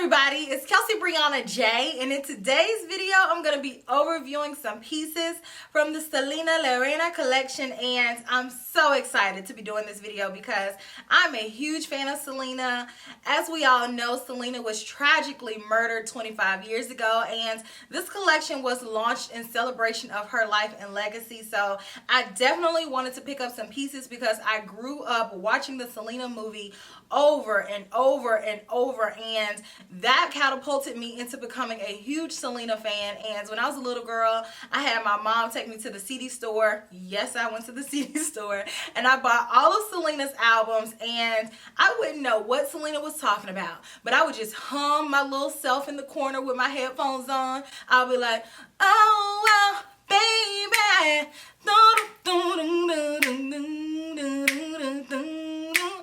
everybody, it's Kelsee Briana J, and in today's video I'm going to be overviewing some pieces from the Selena Vive collection, and I'm so excited to be doing this video because I'm a huge fan of Selena. As we all know, Selena was tragically murdered 25 years ago, and this collection was launched in celebration of her life and legacy, so I definitely wanted to pick up some pieces because I grew up watching the Selena movie over and over and over, and that catapulted me into becoming a huge Selena fan. And when I was a little girl, I had my mom take me to the CD store. Yes, I went to the CD store and I bought all of Selena's albums, and I wouldn't know what Selena was talking about, but I would just hum my little self in the corner with my headphones on. I'll be like, oh well, baby,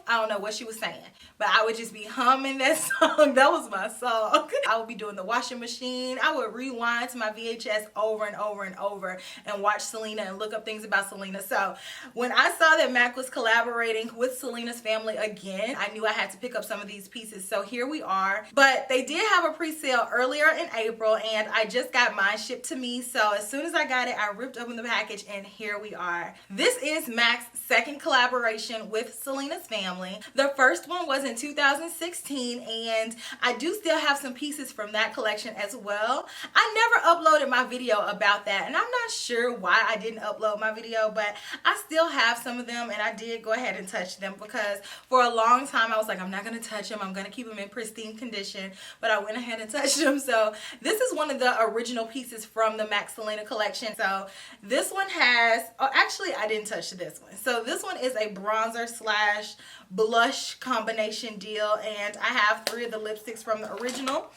I don't know what she was saying, but I would just be humming that song. That was my song. I would be doing the washing machine. I would rewind to my VHS over and over and over and watch Selena and look up things about Selena. So when I saw that MAC was collaborating with Selena's family again, I knew I had to pick up some of these pieces. So here we are. But they did have a pre-sale earlier in April, and I just got mine shipped to me. So as soon as I got it, I ripped open the package, and here we are. This is MAC's second collaboration with Selena's family. The first one was in 2016, and I do still have some pieces from that collection as well. I never uploaded my video about that, and I'm not sure why I didn't upload my video, but I still have some of them, and I did go ahead and touch them because for a long time I was like, I'm not going to touch them, I'm going to keep them in pristine condition, but I went ahead and touched them. So this is one of the original pieces from the MAC Selena collection. So this one has, oh actually I didn't touch this one. So this one is a bronzer slash blush combination deal, and I have 3 of the lipsticks from the original,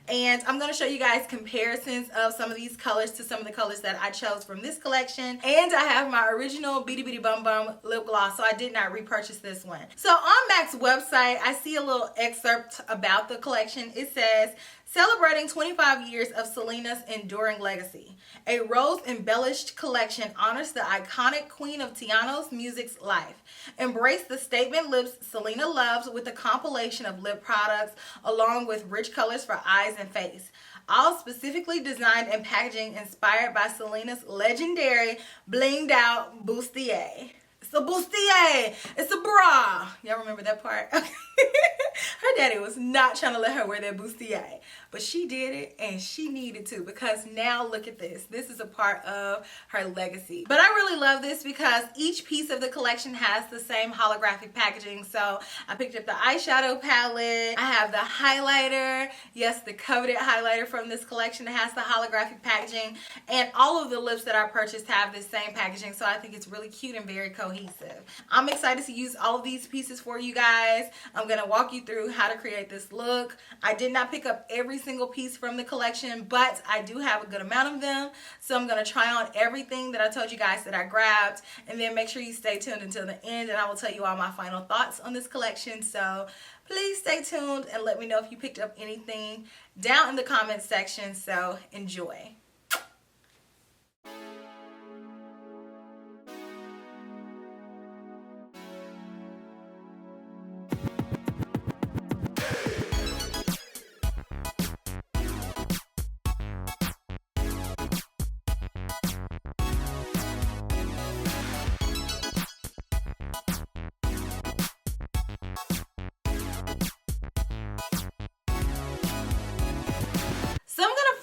and I'm going to show you guys comparisons of some of these colors to some of the colors that I chose from this collection. And I have my original Bitty Bitty Bum Bum lip gloss, so I did not repurchase this one. So on MAC's website, I see a little excerpt about the collection. It says, celebrating 25 years of Selena's enduring legacy. A rose-embellished collection honors the iconic Queen of Tejaño's music's life. Embrace the statement lips Selena loves with a compilation of lip products along with rich colors for eyes and face. All specifically designed and packaging inspired by Selena's legendary blinged out bustier. It's a bustier. It's a bra. Y'all remember that part? Her daddy was not trying to let her wear that bustier, but she did it, and she needed to, because now look at this. This is a part of her legacy. But I really love this because each piece of the collection has the same holographic packaging. So I picked up the eyeshadow palette. I have the highlighter. Yes, the coveted highlighter from this collection that has the holographic packaging. And all of the lips that I purchased have the same packaging. So I think it's really cute and very cohesive. I'm excited to use all of these pieces for you guys. I'm going to walk you through how to create this look. I did not pick up every single piece from the collection, but I do have a good amount of them. So I'm going to try on everything that I told you guys that I grabbed, and then make sure you stay tuned until the end, and I will tell you all my final thoughts on this collection. So please stay tuned and let me know if you picked up anything down in the comments section. So enjoy.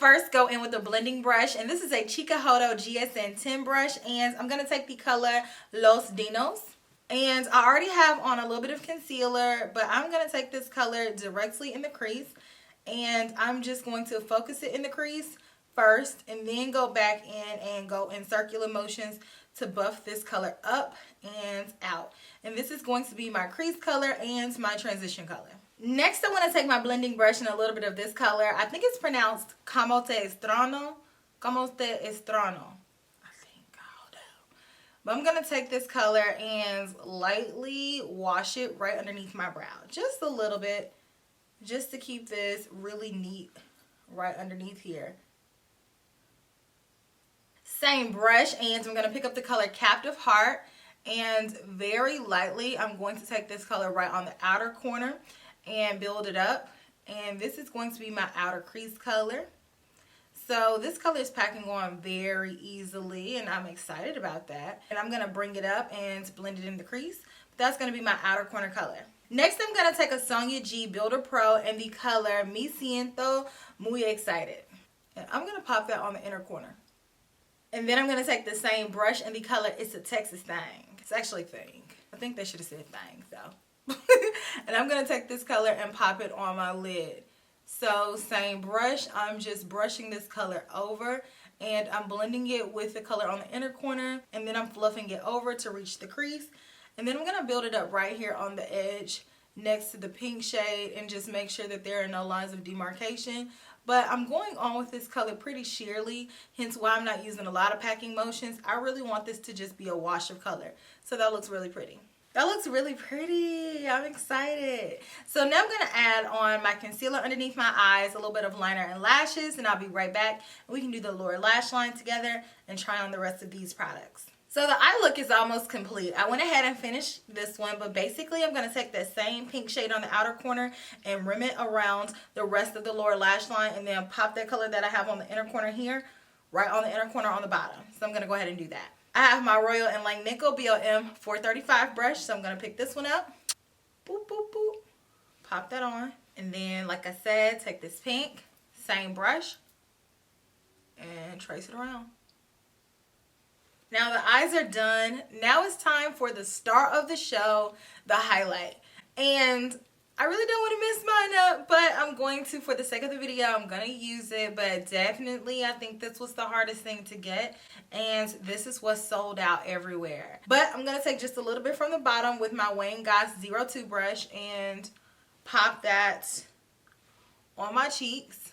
First go in with the blending brush, and this is a Chica Hodo GSN 10 brush, and I'm going to take the color Los Dinos, and I already have on a little bit of concealer, but I'm going to take this color directly in the crease, and I'm just going to focus it in the crease first and then go back in and go in circular motions to buff this color up and out. And this is going to be my crease color and my transition color. Next, I want to take my blending brush and a little bit of this color. I think it's pronounced Como Te Estrano. Como Te Estrano. I think. Hold on. But I'm going to take this color and lightly wash it right underneath my brow. Just a little bit. Just to keep this really neat right underneath here. Same brush, and I'm going to pick up the color Captive Heart, and very lightly I'm going to take this color right on the outer corner and build it up And this is going to be my outer crease color. So this color is packing on very easily, and I'm excited about that. And I'm going to bring it up and blend it in the crease. That's going to be my outer corner color. Next, I'm going to take a Sonia G Builder Pro in the color Me Siento Muy Excited. And I'm going to pop that on the inner corner. And then I'm going to take the same brush in the color It's a Texas Thing. It's actually Thing. I think they should have said Thing, though. And I'm going to take this color and pop it on my lid. So same brush, I'm just brushing this color over and I'm blending it with the color on the inner corner, and then I'm fluffing it over to reach the crease. And then I'm going to build it up right here on the edge next to the pink shade and just make sure that there are no lines of demarcation. But I'm going on with this color pretty sheerly, hence why I'm not using a lot of packing motions. I really want this to just be a wash of color. So that looks really pretty. That looks really pretty. I'm excited. So now I'm going to add on my concealer underneath my eyes, a little bit of liner and lashes, and I'll be right back. And we can do the lower lash line together and try on the rest of these products. So the eye look is almost complete. I went ahead and finished this one, but basically I'm going to take that same pink shade on the outer corner and rim it around the rest of the lower lash line, and then pop that color that I have on the inner corner here, right on the inner corner on the bottom. So I'm going to go ahead and do that. I have my Royal and Langnickel BLM 435 brush, so I'm going to pick this one up. Boop, boop, boop. Pop that on. And then, like I said, take this pink, same brush, and trace it around. Now the eyes are done. Now it's time for the star of the show, the highlight. And I really don't want to mess mine up, but I'm going to, for the sake of the video, I'm going to use it. But definitely, I think this was the hardest thing to get. And this is what's sold out everywhere. But I'm going to take just a little bit from the bottom with my Wayne Goss 02 brush and pop that on my cheeks.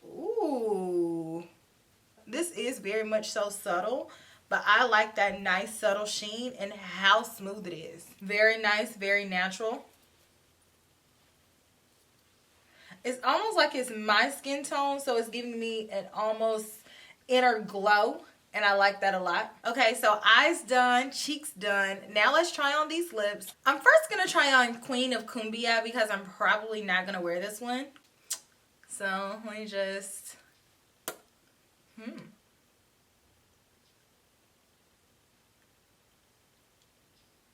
Ooh. This is very much so subtle, but I like that nice subtle sheen and how smooth it is. Very nice, very natural. It's almost like it's my skin tone, so it's giving me an almost inner glow, and I like that a lot. Okay, so eyes done, cheeks done. Now let's try on these lips. I'm first going to try on Queen of Cumbia because I'm probably not going to wear this one. So let me just...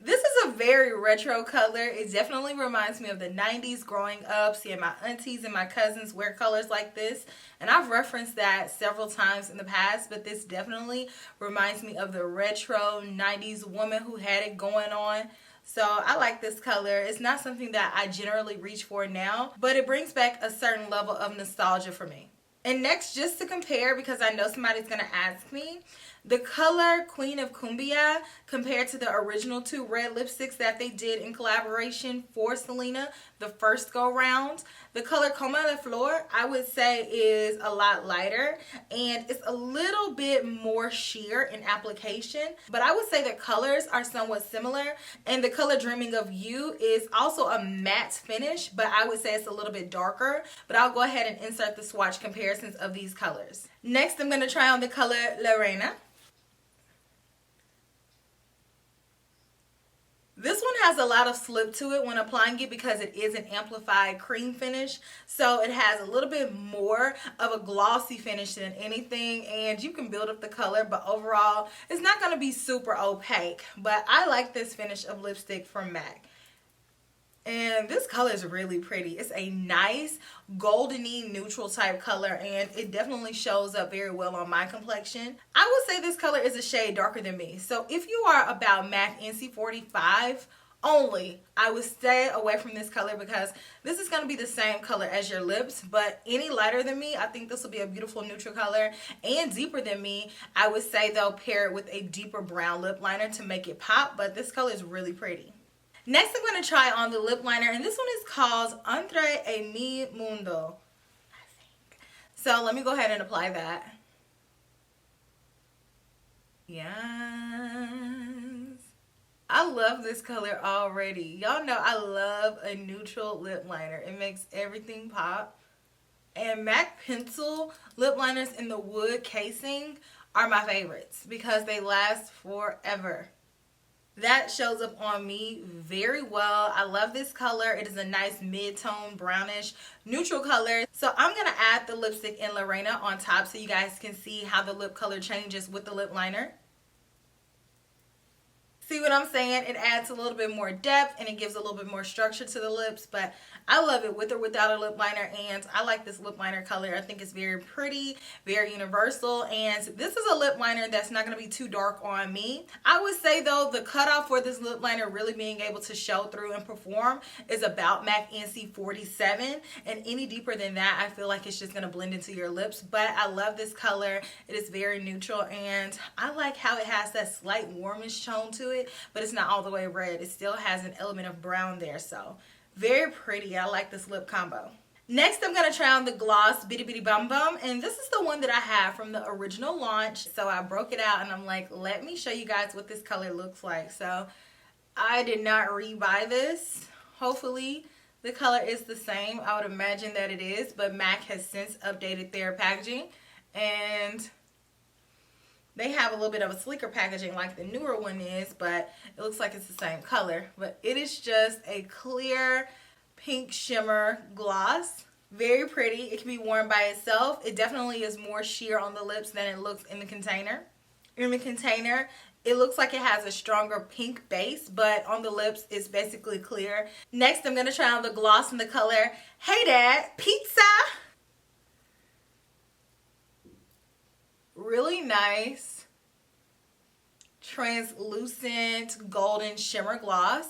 This is a very retro color. It definitely reminds me of the 90s growing up, seeing my aunties and my cousins wear colors like this. And I've referenced that several times in the past, but this definitely reminds me of the retro 90s woman who had it going on. So I like this color. It's not something that I generally reach for now, but it brings back a certain level of nostalgia for me. And next, just to compare, because I know somebody's going to ask me, the color Queen of Cumbia compared to the original two red lipsticks that they did in collaboration for Selena the first go round, the color Comme la Fleur, I would say is a lot lighter and it's a little bit more sheer in application. But I would say the colors are somewhat similar, and the color Dreaming of You is also a matte finish, but I would say it's a little bit darker. But I'll go ahead and insert the swatch comparisons of these colors. Next, I'm going to try on the color La Reina. This one has a lot of slip to it when applying it because it is an amplified cream finish. So it has a little bit more of a glossy finish than anything, and you can build up the color, but overall it's not going to be super opaque. But I like this finish of lipstick from MAC. And this color is really pretty. It's a nice goldeny neutral type color, and it definitely shows up very well on my complexion. I would say this color is a shade darker than me. So if you are about MAC NC45 only, I would stay away from this color because this is going to be the same color as your lips. But any lighter than me, I think this will be a beautiful neutral color. And deeper than me, I would say they'll pair it with a deeper brown lip liner to make it pop. But this color is really pretty. Next, I'm going to try on the lip liner, and this one is called Entre A Mi Mundo, I think. So let me go ahead and apply that. Yes. I love this color already. Y'all know I love a neutral lip liner. It makes everything pop. And MAC pencil lip liners in the wood casing are my favorites because they last forever. That shows up on me very well. I love this color. It is a nice mid-tone brownish neutral color. So I'm going to add the lipstick in Lorena on top so you guys can see how the lip color changes with the lip liner. See what I'm saying? It adds a little bit more depth and it gives a little bit more structure to the lips, but I love it with or without a lip liner, and I like this lip liner color. I think it's very pretty, very universal, and this is a lip liner that's not going to be too dark on me. I would say though the cutoff for this lip liner really being able to show through and perform is about MAC NC 47, and any deeper than that I feel like it's just going to blend into your lips. But I love this color. It is very neutral, and I like how it has that slight warmish tone to it, but it's not all the way red. It still has an element of brown there, so very pretty. I like this lip combo. Next, I'm going to try on the gloss Bitty Bitty Bum Bum, and this is the one that I have from the original launch. So I broke it out and I'm like, let me show you guys what this color looks like. So I did not rebuy this. Hopefully the color is the same. I would imagine that it is, but MAC has since updated their packaging, and they have a little bit of a sleeker packaging like the newer one is, but it looks like it's the same color. But it is just a clear pink shimmer gloss. Very pretty. It can be worn by itself. It definitely is more sheer on the lips than it looks in the container. In the container, it looks like it has a stronger pink base, but on the lips, it's basically clear. Next, I'm going to try on the gloss in the color Hey Dad Pizza. Really nice translucent golden shimmer gloss.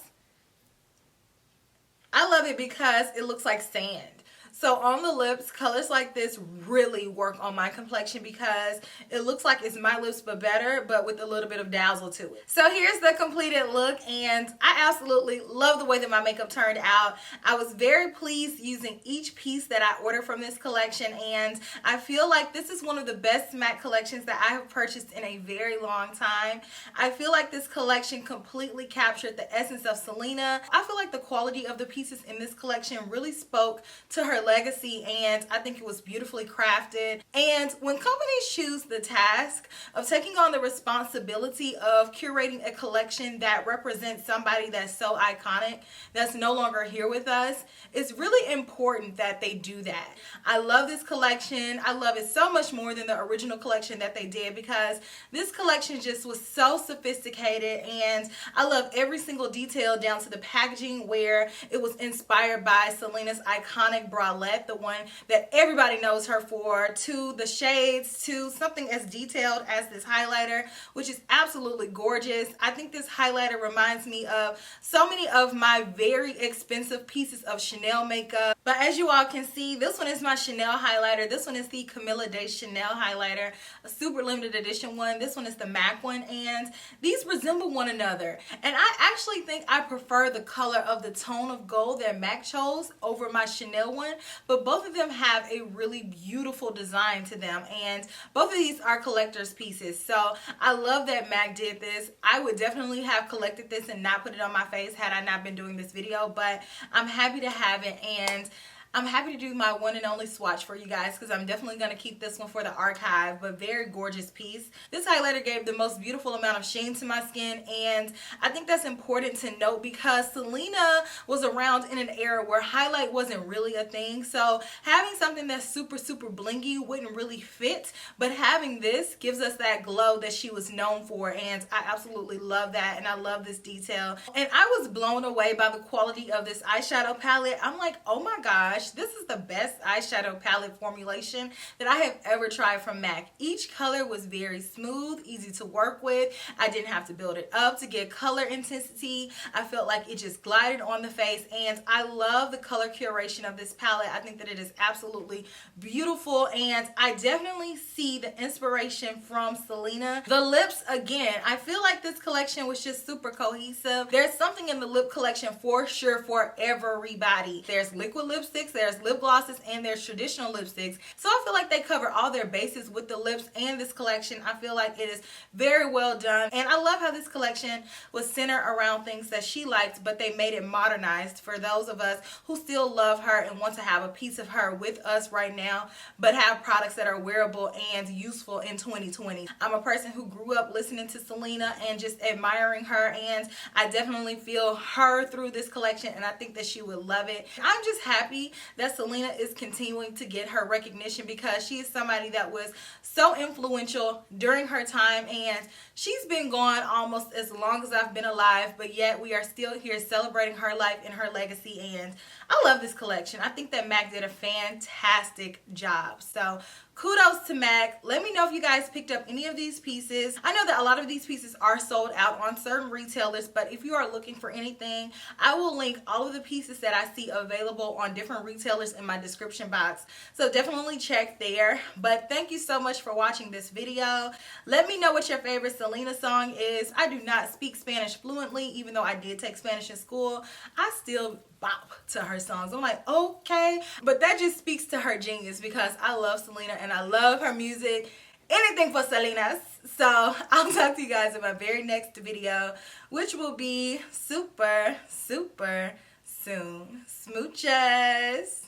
I love it because it looks like sand. So on the lips, colors like this really work on my complexion because it looks like it's my lips but better, but with a little bit of dazzle to it. So here's the completed look, and I absolutely love the way that my makeup turned out. I was very pleased using each piece that I ordered from this collection, and I feel like this is one of the best MAC collections that I have purchased in a very long time. I feel like this collection completely captured the essence of Selena. I feel like the quality of the pieces in this collection really spoke to her legacy, and I think it was beautifully crafted. And when companies choose the task of taking on the responsibility of curating a collection that represents somebody that's so iconic, that's no longer here with us, it's really important that they do that. I love this collection. I love it so much more than the original collection that they did, because this collection just was so sophisticated, and I love every single detail down to the packaging, where it was inspired by Selena's iconic bralette, the one that everybody knows her for, to the shades, to something as detailed as this highlighter, which is absolutely gorgeous. I think this highlighter reminds me of so many of my very expensive pieces of Chanel makeup. But as you all can see, this one is my Chanel highlighter. This one is the Camilla de Chanel highlighter, a super limited edition one. This one is the MAC one, and these resemble one another. And I actually think I prefer the color of the tone of gold that MAC chose over my Chanel one, but both of them have a really beautiful design to them, and both of these are collector's pieces. So I love that MAC did this. I would definitely have collected this and not put it on my face had I not been doing this video, but I'm happy to have it, and I'm happy to do my one and only swatch for you guys, because I'm definitely going to keep this one for the archive. But very gorgeous piece. This highlighter gave the most beautiful amount of sheen to my skin, and I think that's important to note because Selena was around in an era where highlight wasn't really a thing. So having something that's super blingy wouldn't really fit, but having this gives us that glow that she was known for, and I absolutely love that, and I love this detail. And I was blown away by the quality of this eyeshadow palette. I'm like, oh my gosh, this is the best eyeshadow palette formulation that I have ever tried from MAC. Each color was very smooth, easy to work with. I didn't have to build it up to get color intensity. I felt like it just glided on the face, and I love the color curation of this palette. I think that it is absolutely beautiful, and I definitely see the inspiration from Selena. The lips, again, I feel like this collection was just super cohesive. There's something in the lip collection for sure for everybody. There's liquid lipstick lipsticks, there's lip glosses, and there's traditional lipsticks. So I feel like they cover all their bases with the lips and this collection. I feel like it is very well done, and I love how this collection was centered around things that she liked, but they made it modernized for those of us who still love her and want to have a piece of her with us right now, but have products that are wearable and useful in 2020. I'm a person who grew up listening to Selena and just admiring her, and I definitely feel her through this collection, and I think that she would love it. I'm just happy that Selena is continuing to get her recognition, because she is somebody that was so influential during her time, and she's been gone almost as long as I've been alive, but yet we are still here celebrating her life and her legacy, and I love this collection. I think that MAC did a fantastic job. So kudos to MAC. Let me know if you guys picked up any of these pieces. I know that a lot of these pieces are sold out on certain retailers, but if you are looking for anything, I will link all of the pieces that I see available on different retailers in my description box. So definitely check there. But thank you so much for watching this video. Let me know what your favorite Selena song is. I do not speak Spanish fluently, even though I did take Spanish in school. I still bop to her songs. I'm like, okay, but that just speaks to her genius, because I love Selena and I love her music. Anything for Selenasss. So I'll talk to you guys in my very next video, which will be super soon. Smooches.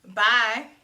Bye.